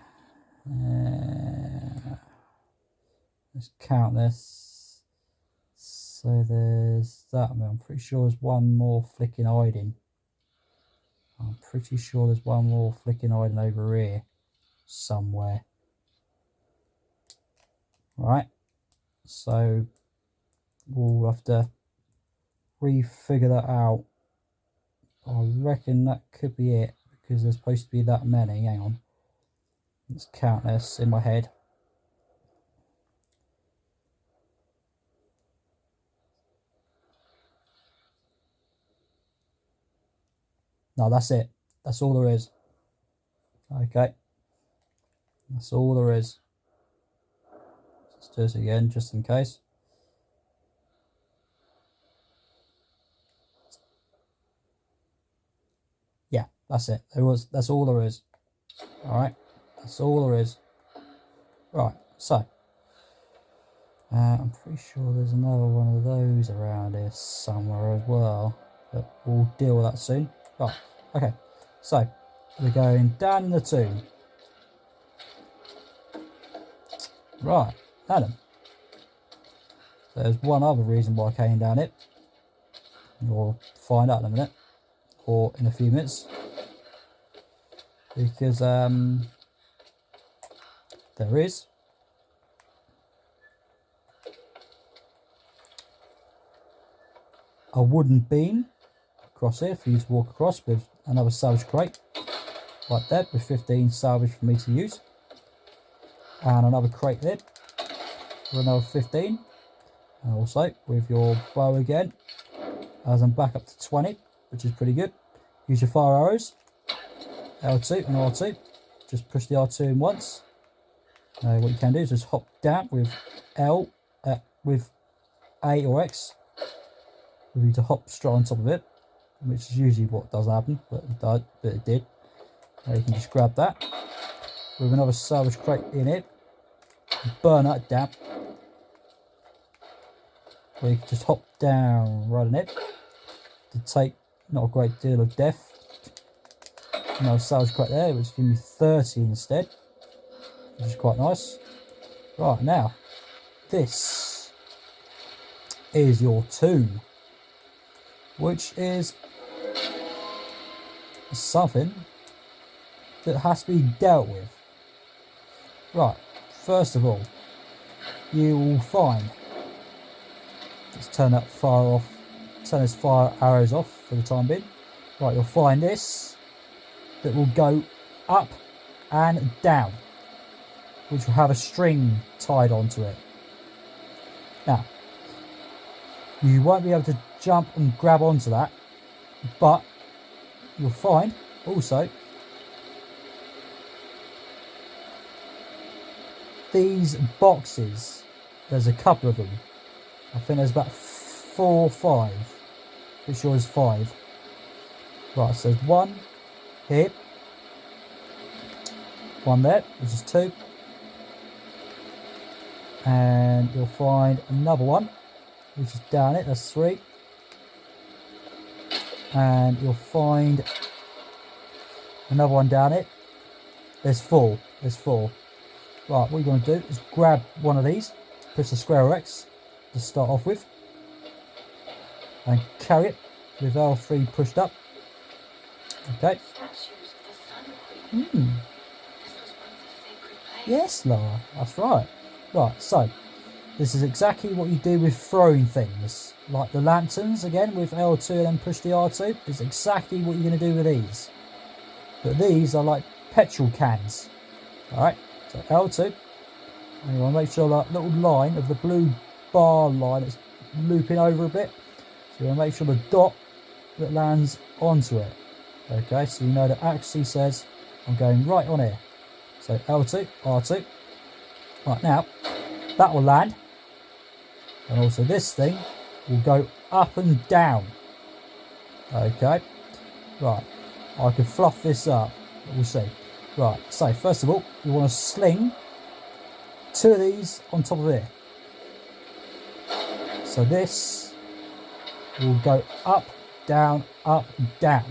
Let's count this. So there's that. I'm pretty sure there's one more flicking hiding. I'm pretty sure there's one more flicking hiding over here somewhere. Right. So we'll have to refigure that out. I reckon that could be it, because there's supposed to be that many. Hang on. Let's count this in my head. No, that's it. That's all there is. Okay. That's all there is. Let's do this again, just in case. Yeah, that's it. That's all there is. Alright. That's all there is. Right, so. I'm pretty sure there's another one of those around here somewhere as well. But we'll deal with that soon. Right, okay. So, we're going down in the tomb. Right, Adam. So there's one other reason why I came down it. We'll find out in a minute. Or in a few minutes. Because, there is a wooden beam across here for you to walk across with another salvage crate right there with 15 salvage for me to use, and another crate there with another 15, and also with your bow again, as I'm back up to 20, which is pretty good. Use your fire arrows, L2 and R2, just push the R2 in once. What you can do is just hop down with L, with A or X, for you to hop straight on top of it, which is usually what does happen, but it did. You can just grab that with another salvage crate in it, burn that down, where you can just hop down right on it to take not a great deal of death. Another salvage crate there, which gives me 30 instead, which is quite nice. Right, now this is your tomb, which is something that has to be dealt with. Right, first of all, you will find, let's turn that fire off, turn those fire arrows off for the time being. Right, you'll find this that will go up and down. which will have a string tied onto it. Now, you won't be able to jump and grab onto that, but you'll find also these boxes. There's a couple of them. I think there's about 4 or 5. Pretty sure there's 5. Right, so there's one here, one there, which is 2, and you'll find another one which is down it, that's 3, and you'll find another one down it, there's 4. Right, what you're going to do is grab one of these, push the square or X to start off with, and carry it with L3 pushed up. Okay. Statues of the Sun Queen. Hmm. This was once a sacred place. Yes, Laura, that's right. Right, so this is exactly what you do with throwing things. Like the lanterns, again, with L2 and then push the R2. It's exactly what you're going to do with these. But these are like petrol cans. Alright, so L2. And you want to make sure that little line of the blue bar line is looping over a bit. So you want to make sure the dot that lands onto it. Okay, so you know that actually says I'm going right on here. So L2, R2. Right, now that will land, and also this thing will go up and down. Okay, right, I can fluff this up, we'll see. Right, so first of all, you want to sling 2 of these on top of here. So this will go up, down, up, down.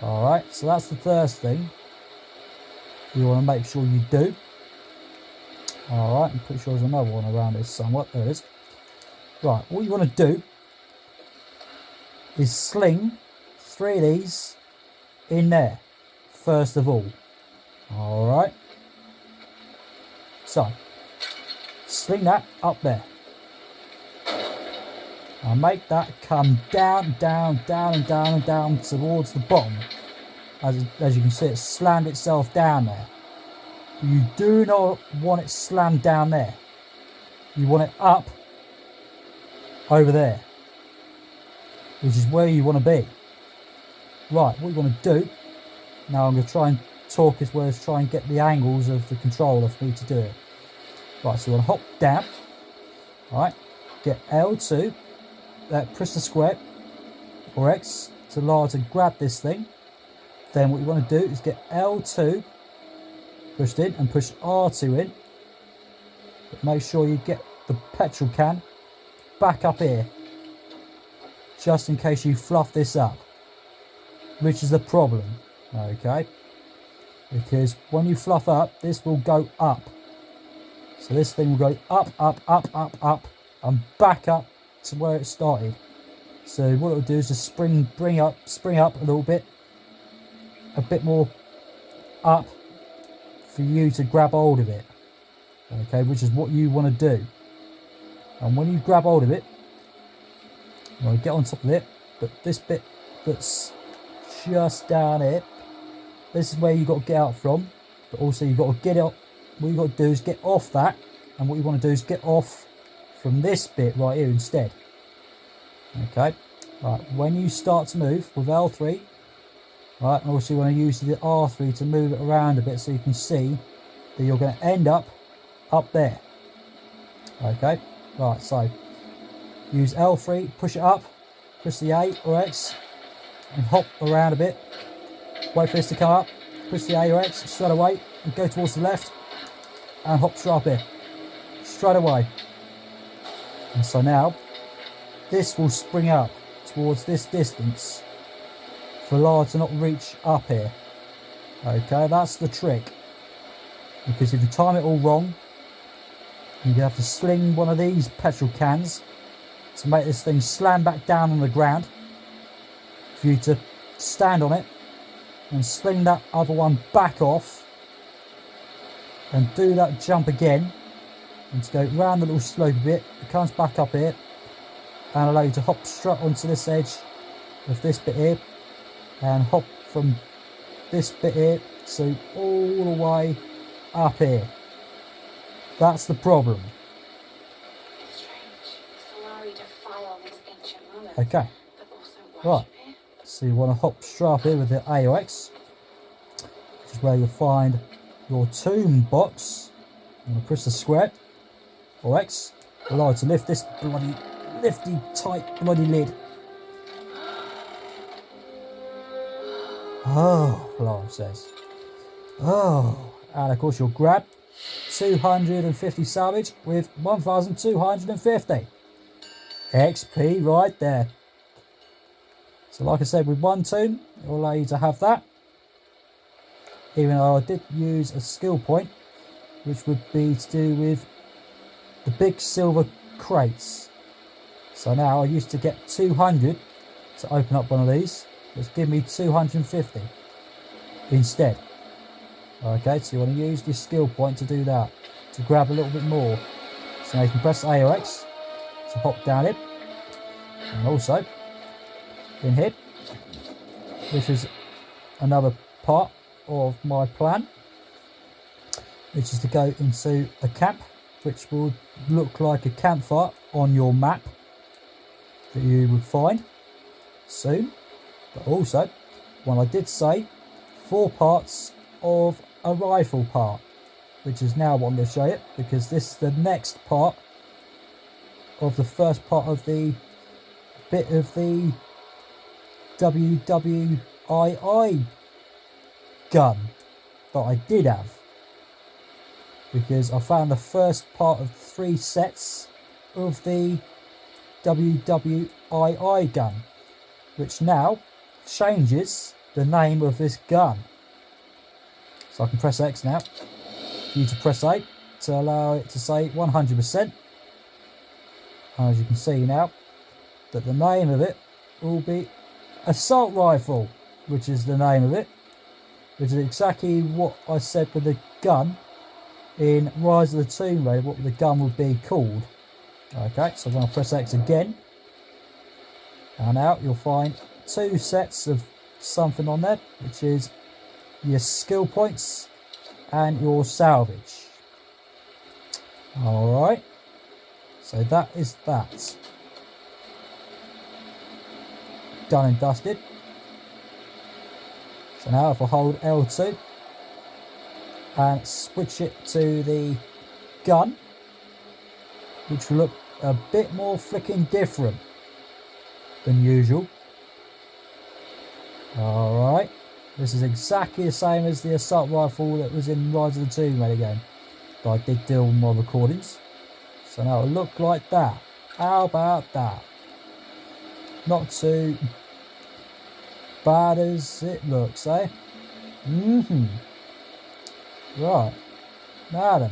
Alright, so that's the first thing you want to make sure you do. Alright, I'm pretty sure there's another one around this somewhat. There it is. Right, what you want to do is sling 3 of these in there, first of all. Alright. So, sling that up there. And make that come down, down, down, and down, and down towards the bottom. As you can see, it slammed itself down there. You do not want it slammed down there. You want it up over there, which is where you want to be. Right, what you want to do, now I'm going to try and talk as well as try and get the angles of the controller for me to do it. Right, so you want to hop down. Alright, get L2. Press the square or X to allow to grab this thing. Then what you want to do is get L2 pushed in and push R2 in. But make sure you get the petrol can back up here, just in case you fluff this up, which is the problem. Okay, because when you fluff up, this will go up. So this thing will go up, up, up, up, up, and back up to where it started. So what it'll do is just spring up a little bit, a bit more up for you to grab hold of it. Okay, which is what you want to do. And when you grab hold of it, you want to get on top of it, but this bit that's just down here, this is where you got to get out from, but also you've got to get up. What you got to do is get off that, and what you want to do is get off from this bit right here instead. Okay, right, when you start to move with L3, right, and also you want to use the R3 to move it around a bit so you can see that you're going to end up there. Okay, right, so use L3, push it up, push the A or X, and hop around a bit. Wait for this to come up, push the A or X straight away, and go towards the left, and hop straight up here, straight away. And so now, this will spring up towards this distance for Lara to not reach up here. Okay, that's the trick. Because if you time it all wrong, you have to sling one of these petrol cans to make this thing slam back down on the ground, for you to stand on it and sling that other one back off and do that jump again, and to go round the little slope a bit. It comes back up here and allow you to hop straight onto this edge of this bit here and hop from this bit here, so all the way up here. That's the problem. Strange. Solari defile these ancient ruins, Okay, but also right. worship it. So you want to hop straight up here with the AOX, which is where you'll find your tomb box. I'm going to press the square or X, allow it to lift this bloody, lifty, tight, bloody lid. Oh, Laura says. Oh, and of course you'll grab 250 salvage with 1,250 XP right there. So like I said, with one tomb, it will allow you to have that. Even though I did use a skill point, which would be to do with the big silver crates. So now I used to get 200 to open up one of these. Let's give me 250 instead. Okay, so you want to use your skill point to do that, to grab a little bit more. So now you can press AOX to hop down it, and also in here, which is another part of my plan, which is to go into a camp, which will look like a campfire on your map that you would find soon. But also, when I did say 4 parts of a rifle part, which is now what I'm going to show you, because this is the next part of the first part of the bit of the WWII gun that I did have, because I found the first part of 3 sets of the WWII gun, which now changes the name of this gun. So I can press X now for you to press A to allow it to say 100%. As you can see now that the name of it will be Assault Rifle, which is the name of it, which is exactly what I said with the gun in Rise of the Tomb Raider, what the gun would be called. Okay, so when I press X again, and now you'll find 2 sets of something on there, which is your skill points and your salvage. Alright, so that is that. Done and dusted. So now if I hold L2 and switch it to the gun, which will look a bit more flicking different than usual. Alright, this is exactly the same as the assault rifle that was in Rise of the Tomb Raider game that I did do on my recordings. So now it'll look like that. How about that? Not too bad as it looks, eh? Right, now then,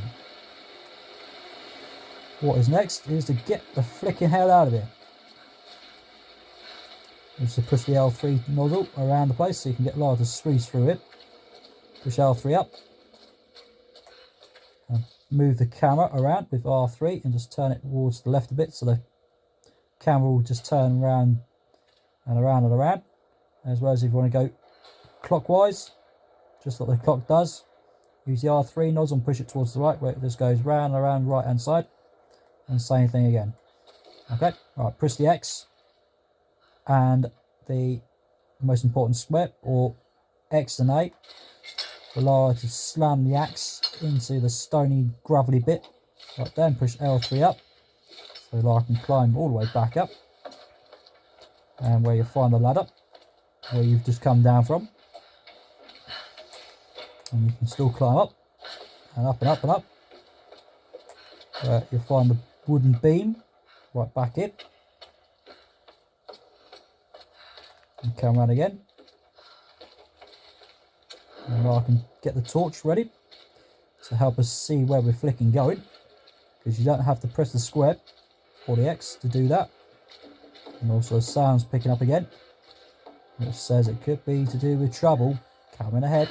what is next is to get the flicking hell out of here. Just to push the L3 nozzle around the place so you can get Lara to squeeze through it. Push L3 up. And move the camera around with R3 and just turn it towards the left a bit so the camera will just turn around and around and around. As well as if you want to go clockwise, just like the clock does, use the R3 nozzle and push it towards the right where it just goes round and around right hand side. And same thing again. Okay, right, press the X and the most important square, or X and A, allow her to slam the axe into the stony gravelly bit. Right, then push L3 up so Lara can climb all the way back up, and where you find the ladder where you've just come down from, and you can still climb up and up and up and up. You'll find the wooden beam right back in. And come around again. And now I can get the torch ready to help us see where we're flicking going, because you don't have to press the square or the X to do that. And also the sound's picking up again, which says it could be to do with trouble coming ahead,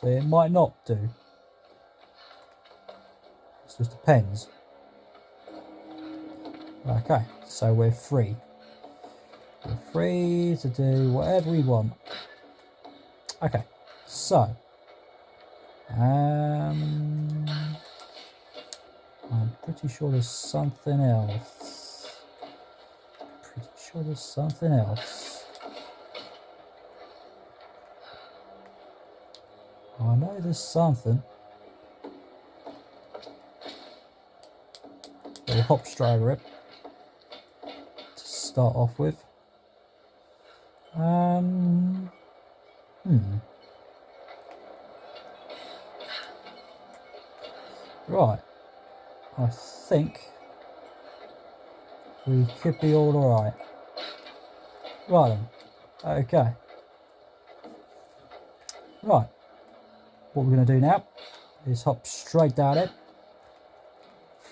but it might not do. It just depends. Okay, so we're free. We're free to do whatever we want. Okay, so Pretty sure there's something else. Pretty sure there's something else. I know there's something. We'll hop straight over it to start off with. Right. I think we could be all alright. Right then. Okay. Right. What we're going to do now is hop straight down it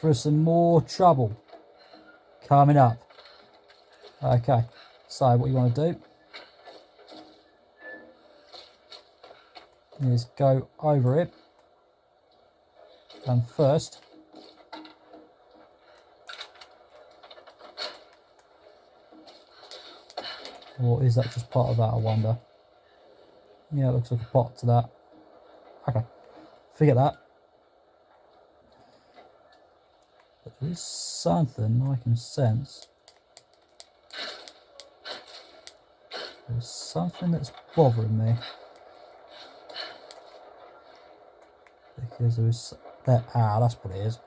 for some more trouble coming up. Okay. So what you want to do is go over it. And first, or is that just part of that, I wonder? Yeah, it looks like a pot to that. Okay, forget that. But there is something I can sense. There's something that's bothering me. Because there is that. Ah, that's what it is.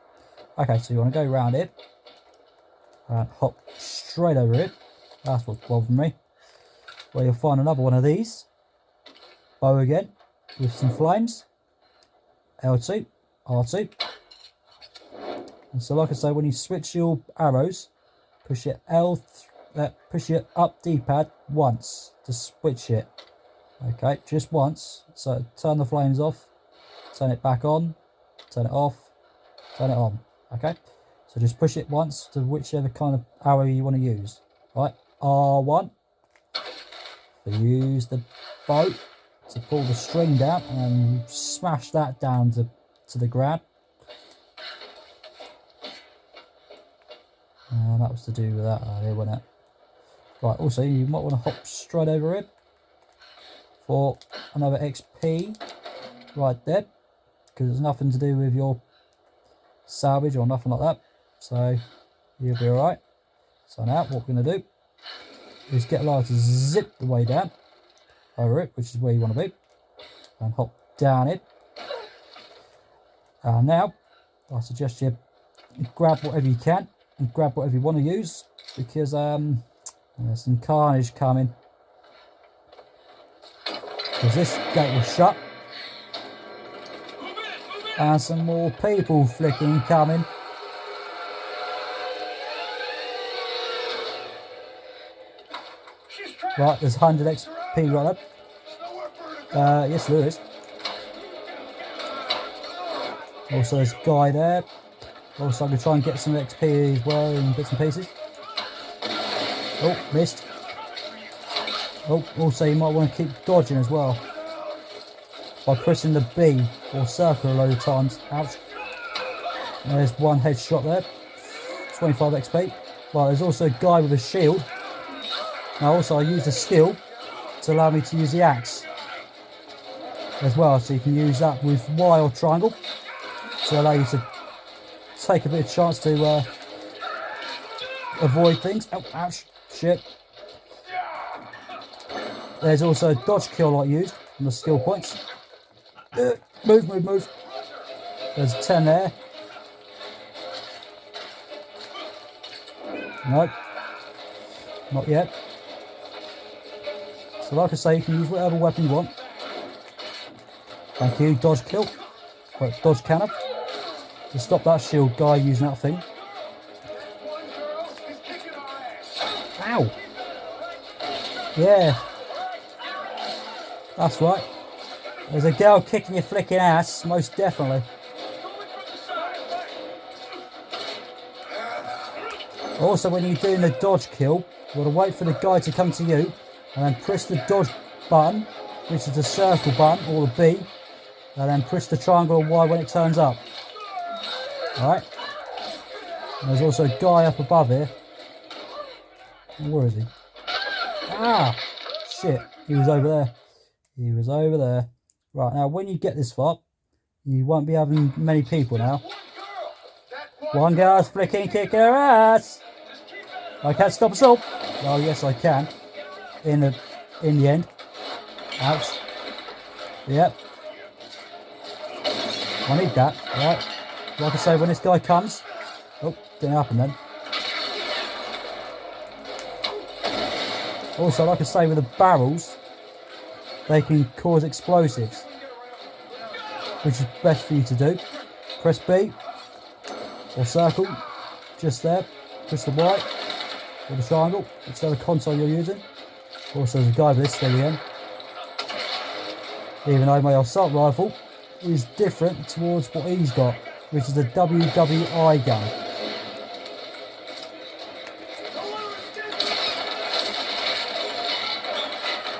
Okay, so you want to go around it and hop straight over it. That's what's bothering me. Where you'll find another one of these. Bow again with some flames. L2, R2. And so, like I say, when you switch your arrows, push your push your up D-pad once to switch it. Okay, just once. So turn the flames off. Turn it back on, turn it off, turn it on. Okay, so just push it once to whichever kind of arrow you want to use. Right, R1. So use the bow to pull the string down and smash that down to the ground. And that was to do with that earlier, wasn't it? Right, also you might want to hop straight over it for another XP right there. Because it's nothing to do with your salvage or nothing like that. So you'll be alright. So now what we're going to do is get a ladder to zip the way down over it, which is where you want to be. And hop down it. And now I suggest you grab whatever you can and grab whatever you want to use. Because there's some carnage coming. Because this gate was shut. And some more people flicking coming. Right, there's 100 XP right there. Yes, there is. Also, there's a guy there. Also, I'm going to try and get some XP as well in bits and pieces. Oh, missed. Oh, also, you might want to keep dodging as well. By pressing the B or circle a load of times. Ouch. There's one headshot there. 25 XP. Well, there's also a guy with a shield. Now also I used a skill to allow me to use the axe as well. So you can use that with Y or triangle to allow you to take a bit of chance to avoid things. Oh, ouch. Shit. There's also a dodge kill I used on the skill points. Move, move, move. There's 10 there. Nope. Not yet. So like I say, you can use whatever weapon you want. Thank you. Dodge kill. Right, dodge cannon. To stop that shield guy using that thing. Ow. Yeah. That's right. There's a girl kicking your flicking ass, most definitely. Also, when you're doing the dodge kill, you want to wait for the guy to come to you, and then press the dodge button, which is the circle button, or the B, and then press the triangle or Y when it turns up. Alright? There's also a guy up above here. Where is he? Ah! Shit, he was over there. He was over there. Right, now when you get this far, you won't be having many people now. One girl's flicking, kicking her ass. I can't stop assault. Oh yes, I can. In the end. Ouch. Yep. I need that. Right. Like I say, when this guy comes. Oh, didn't happen then. Also, like I say, with the barrels, they can cause explosives, which is best for you to do. Press B or circle, just there. Press the Y or the triangle, whichever console you're using. Also, there's a guide list there again. Even though my assault rifle is different towards what he's got, which is the WWI gun.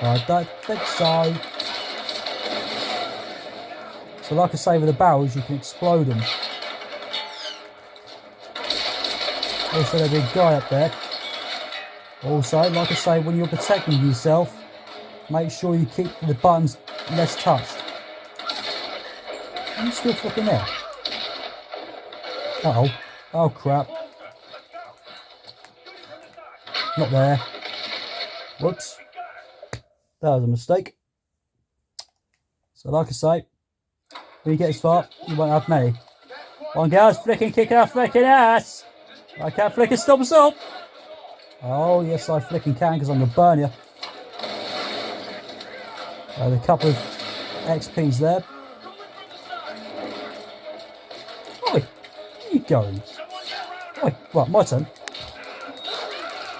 I don't think so. So like I say, with the barrels you can explode them. Also there's a big guy up there. Also, like I say, when you're protecting yourself, make sure you keep the buttons less touched. Are you still fucking there? Uh-oh. Oh crap. Not there. Whoops. That was a mistake. So like I say, when you get as far, you won't have many. One girl's flicking, kicking her flicking ass. I can't flick and stop assault. Oh yes, I flicking can because I'm going to burn you. A couple of XPs there. Oi, where are you going? Oi, right, my turn.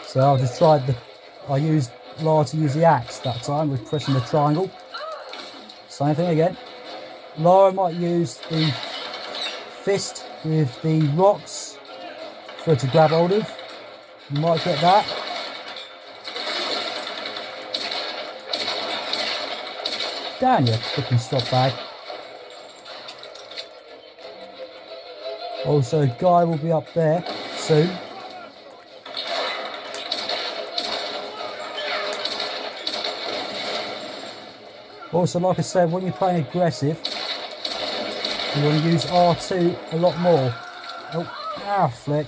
So I'll just try I used Lara to use the axe that time with pressing the triangle. Same thing again. Lara might use the fist with the rocks for her to grab hold of. You might get that. Damn you, fucking stop bag. Also, a guy will be up there soon. Also, like I said, when you're playing aggressive, you want to use R2 a lot more. Oh, flick.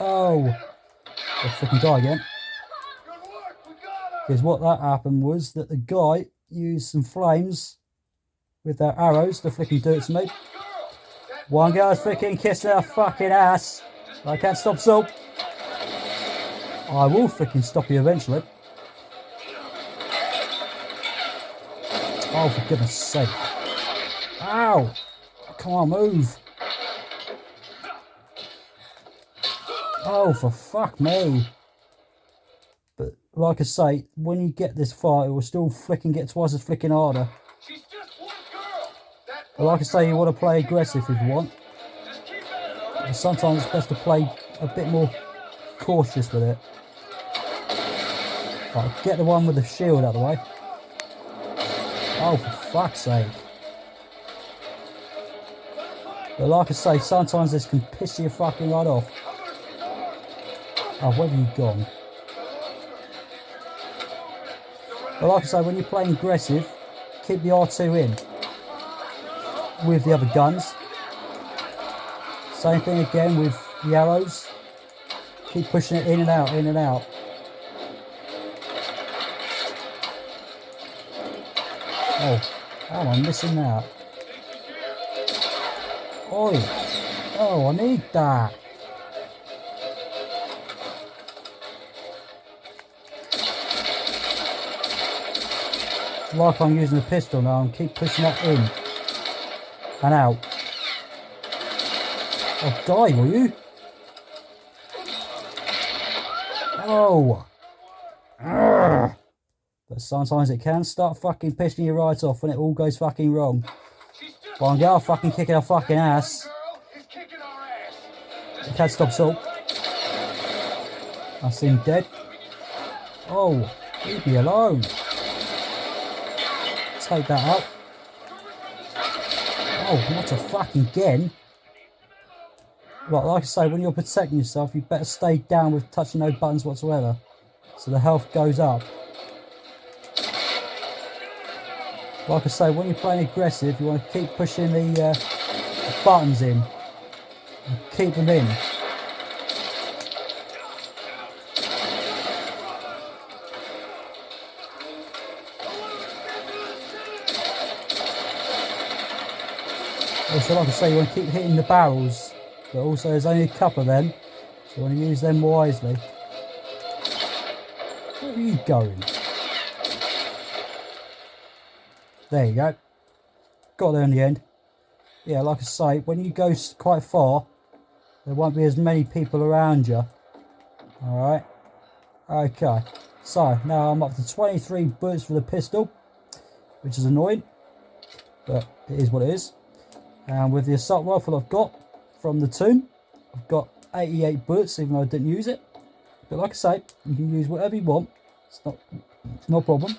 Oh, I'll freaking die again. Because what that happened was that the guy used some flames with their arrows to freaking do it to me. One girl's freaking kissing her fucking ass. I can't stop, so I will freaking stop you eventually. Oh, for goodness sake. Ow! Come on, move. Oh, for fuck me. But like I say, when you get this far, it will still flicking get twice as flicking harder. But like I say, you want to play aggressive if you want. And sometimes it's best to play a bit more cautious with it. Right, get the one with the shield out of the way. Oh, for fuck's sake. But like I say, sometimes this can piss you fucking right off. Oh, where have you gone? But like I say, when you're playing aggressive, keep the R2 in with the other guns. Same thing again with the arrows. Keep pushing it in and out, in and out. Oh, how am I missing that? Oi! Oh, I need that. Like I'm using a pistol now, and keep pushing that in and out. Oh, die, will you? Oh! Urgh. But sometimes it can start fucking pissing you right off when it all goes fucking wrong. One girl fucking kicking her fucking ass. I can't stop salt. I see him dead. Oh, leave me alone. Take that out. Oh, not a fucking again. Right, like I say, when you're protecting yourself, you better stay down with touching no buttons whatsoever, so the health goes up. Like I say, when you're playing aggressive, you want to keep pushing the buttons in. and keep them in. Also, like I say, you want to keep hitting the barrels, but also there's only a couple of them, so you want to use them wisely. Where are you going? There you go. Got there in the end. Yeah, like I say, when you go quite far, there won't be as many people around you. Alright. Okay. So, now I'm up to 23 bullets for the pistol, which is annoying, but it is what it is. And with the assault rifle I've got from the tomb, I've got 88 bullets, even though I didn't use it. But like I say, you can use whatever you want. It's no problem.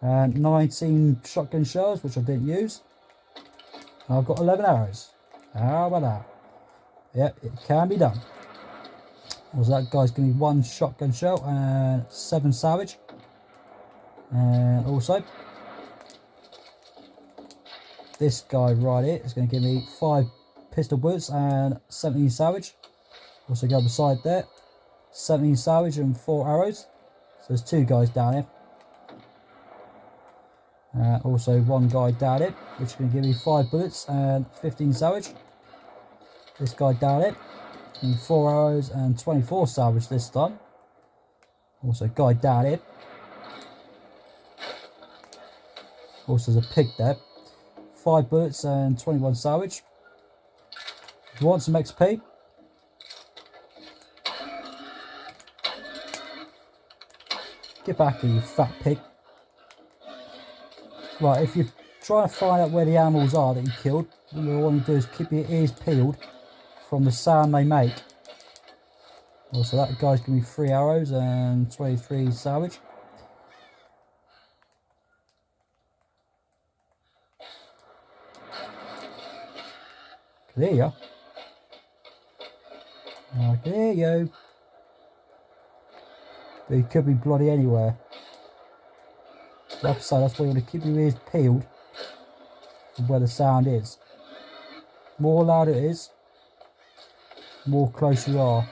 And 19 shotgun shells, which I didn't use. And I've got 11 arrows. How about that? Yep, it can be done. Also, that guy's going to be 1 shotgun shell and 7 salvage. And also, this guy right here is going to give me 5 pistol bullets and 17 salvage. Also go beside there, 17 salvage and 4 arrows. So there's 2 guys down here. Also 1 guy down here, which is going to give me 5 bullets and 15 salvage. This guy down here, and 4 arrows and 24 salvage this time. Also guy down here. Also there's a pig there. 5 bullets and 21 salvage. If you want some XP, get back here, you fat pig. Right, if you're trying to find out where the animals are that you killed, what you want to do is keep your ears peeled from the sound they make. Also, that guy's going to be 3 arrows and 23 salvage. There you go. I can hear you. But he could be bloody anywhere. Like I say, that's why you want to keep your ears peeled from where the sound is. The more loud it is, the more close you are.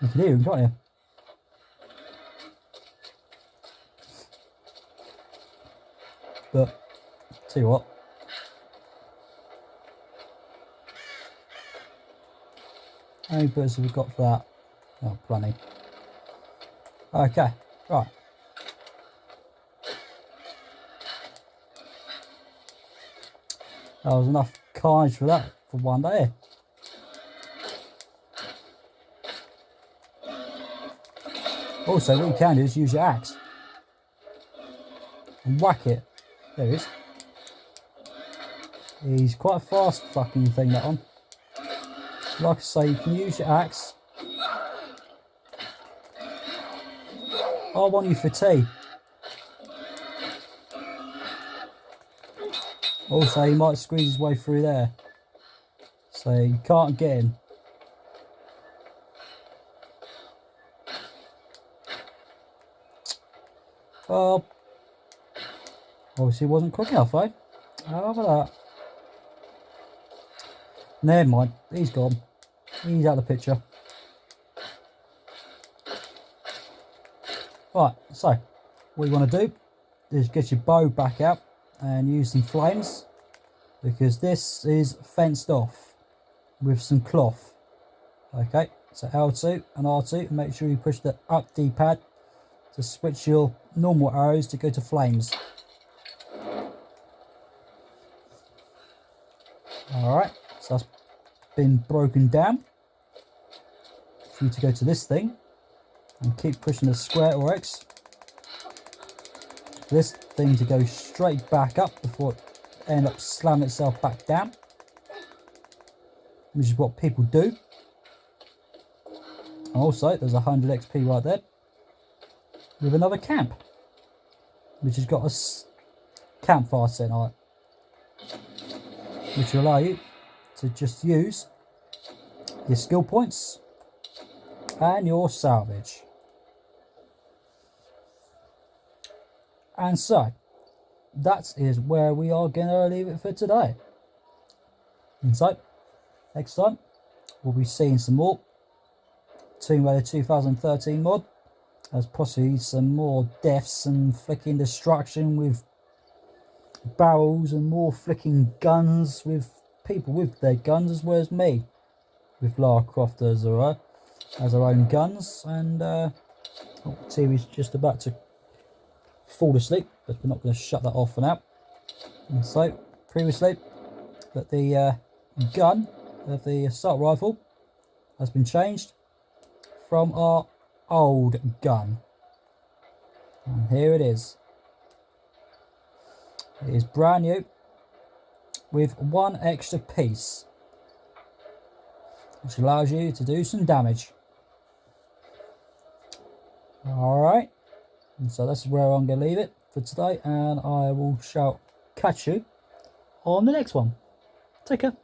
You can hear him, can't you? But, tell you what. How many bullets have we got for that? Oh, plenty. Okay, right. That was enough carnage for that for one day. Also, what you can do is use your axe and whack it. There he is. He's quite a fast fucking thing, that one. Like I say, you can use your axe. I want you for tea. Also, he might squeeze his way through there. So you can't get in. Well, obviously it wasn't quick enough, eh? How about that? Never mind, he's gone. He's out of the picture. Right, so what you want to do is get your bow back out and use some flames, because this is fenced off with some cloth. Okay, so L2 and R2, and make sure you push the up D-pad to switch your normal arrows to go to flames. Alright, so that's been broken down. For you to go to this thing and keep pushing the square or X. This thing to go straight back up before it ends up slamming itself back down, which is what people do. And also, there's 100 XP right there with another camp, which has got a campfire set on it, which will allow you to just use your skill points and your salvage. And so, that is where we are going to leave it for today. And so, next time, we'll be seeing some more Tomb Raider 2013 mod, as possibly some more deaths and flicking destruction with barrels and more flicking guns with people with their guns, as well as me with Lara Croft as her own guns. And TV's just about to fall asleep, but we're not going to shut that off for now. And so, previously, that the gun of the assault rifle has been changed from our old gun, and here it is. It is brand new with one extra piece, which allows you to do some damage. Alright, and so that's where I'm going to leave it for today, and I shall catch you on the next one. Take care.